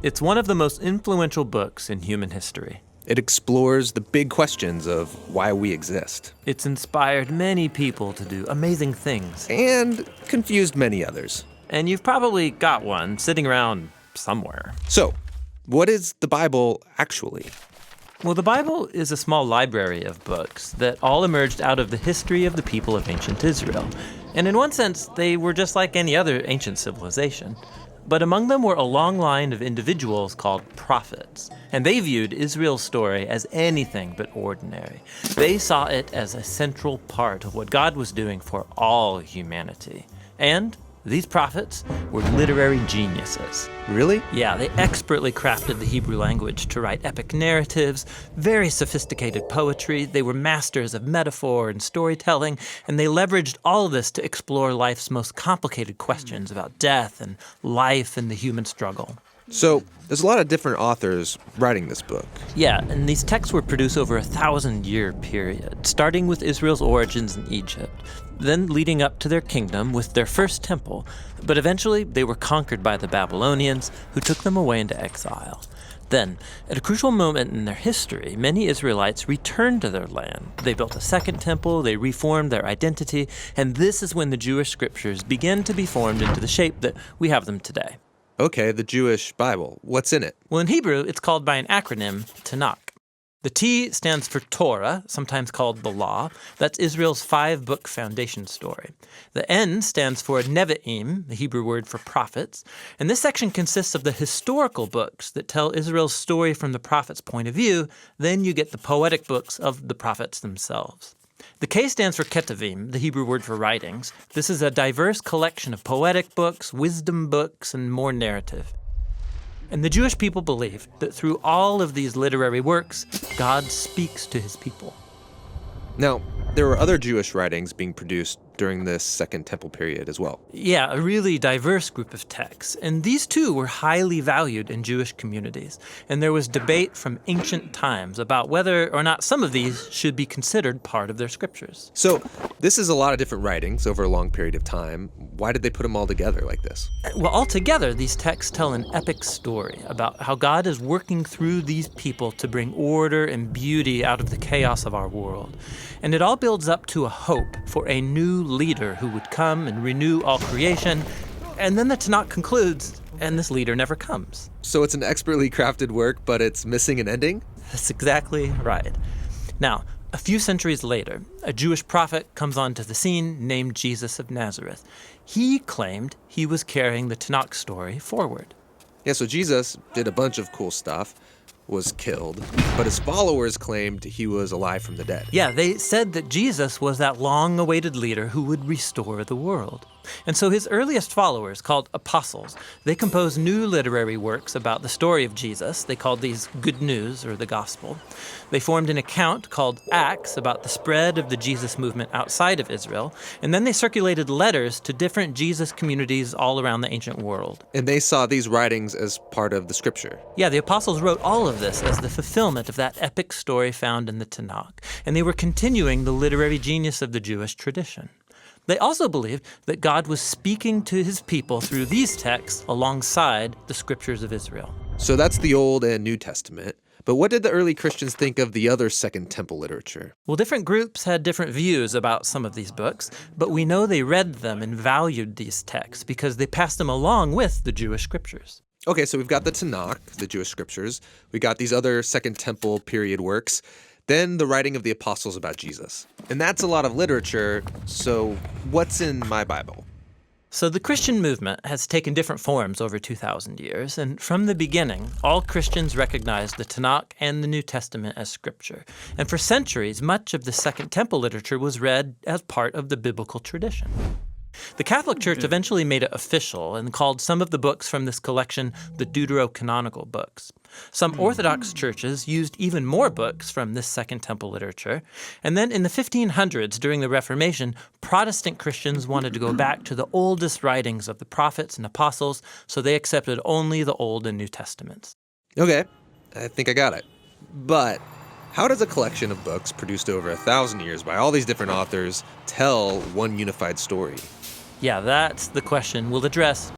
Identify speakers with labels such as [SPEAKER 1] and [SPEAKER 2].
[SPEAKER 1] It's one of the most influential books in human history.
[SPEAKER 2] It explores the big questions of why we exist.
[SPEAKER 1] It's inspired many people to do amazing things.
[SPEAKER 2] And confused many others.
[SPEAKER 1] And you've probably got one sitting around somewhere.
[SPEAKER 2] So, what is the Bible actually?
[SPEAKER 1] Well, the Bible is a small library of books that all emerged out of the history of the people of ancient Israel. And in one sense, they were just like any other ancient civilization. But among them were a long line of individuals called prophets. And they viewed Israel's story as anything but ordinary. They saw it as a central part of what God was doing for all humanity. And these prophets were literary geniuses.
[SPEAKER 2] Really?
[SPEAKER 1] Yeah, they expertly crafted the Hebrew language to write epic narratives, very sophisticated poetry. They were masters of metaphor and storytelling, and they leveraged all of this to explore life's most complicated questions about death and life and the human struggle.
[SPEAKER 2] So, there's a lot of different authors writing this book.
[SPEAKER 1] Yeah, and these texts were produced over a 1,000-year period, starting with Israel's origins in Egypt, then leading up to their kingdom with their first temple. But eventually, they were conquered by the Babylonians, who took them away into exile. Then, at a crucial moment in their history, many Israelites returned to their land. They built a second temple, they reformed their identity, and this is when the Jewish scriptures began to be formed into the shape that we have them today.
[SPEAKER 2] Okay, the Jewish Bible. What's in it?
[SPEAKER 1] Well, in Hebrew, it's called by an acronym, Tanakh. The T stands for Torah, sometimes called the Law. That's Israel's 5-book foundation story. The N stands for Nevi'im, the Hebrew word for prophets. And this section consists of the historical books that tell Israel's story from the prophet's point of view. Then you get the poetic books of the prophets themselves. The K stands for Ketuvim, the Hebrew word for writings. This is a diverse collection of poetic books, wisdom books, and more narrative. And the Jewish people believe that through all of these literary works, God speaks to his people.
[SPEAKER 2] Now, there were other Jewish writings being produced during this Second Temple period as well.
[SPEAKER 1] Yeah, a really diverse group of texts. And these too were highly valued in Jewish communities. And there was debate from ancient times about whether or not some of these should be considered part of their scriptures.
[SPEAKER 2] So, this is a lot of different writings over a long period of time. Why did they put them all together like this?
[SPEAKER 1] Well, altogether, these texts tell an epic story about how God is working through these people to bring order and beauty out of the chaos of our world. And it all builds up to a hope for a new leader who would come and renew all creation. And then the Tanakh concludes, and this leader never comes.
[SPEAKER 2] So it's an expertly crafted work, but it's missing an ending?
[SPEAKER 1] That's exactly right. Now, a few centuries later, a Jewish prophet comes onto the scene named Jesus of Nazareth. He claimed he was carrying the Tanakh story forward.
[SPEAKER 2] Yeah, so Jesus did a bunch of cool stuff, was killed, but his followers claimed he was alive from the dead.
[SPEAKER 1] Yeah, they said that Jesus was that long-awaited leader who would restore the world. And so his earliest followers, called apostles, they composed new literary works about the story of Jesus. They called these Good News, or the Gospel. They formed an account called Acts about the spread of the Jesus movement outside of Israel. And then they circulated letters to different Jesus communities all around the ancient world.
[SPEAKER 2] And they saw these writings as part of the scripture.
[SPEAKER 1] Yeah, the apostles wrote all of this as the fulfillment of that epic story found in the Tanakh. And they were continuing the literary genius of the Jewish tradition. They also believed that God was speaking to his people through these texts alongside the scriptures of Israel.
[SPEAKER 2] So that's the Old and New Testament. But what did the early Christians think of the other Second Temple literature?
[SPEAKER 1] Well, different groups had different views about some of these books, but we know they read them and valued these texts because they passed them along with the Jewish scriptures.
[SPEAKER 2] Okay, so we've got the Tanakh, the Jewish scriptures. We got these other Second Temple period works. Then the writing of the apostles about Jesus. And that's a lot of literature, so what's in my Bible?
[SPEAKER 1] So the Christian movement has taken different forms over 2,000 years, and from the beginning, all Christians recognized the Tanakh and the New Testament as scripture. And for centuries, much of the Second Temple literature was read as part of the biblical tradition. The Catholic Church eventually made it official and called some of the books from this collection the Deuterocanonical books. Some Orthodox churches used even more books from this Second Temple literature. And then in the 1500s, during the Reformation, Protestant Christians wanted to go back to the oldest writings of the prophets and apostles, so they accepted only the Old and New Testaments.
[SPEAKER 2] Okay, I think I got it. But how does a collection of books produced over 1,000 years by all these different authors tell one unified story?
[SPEAKER 1] Yeah, that's the question we'll address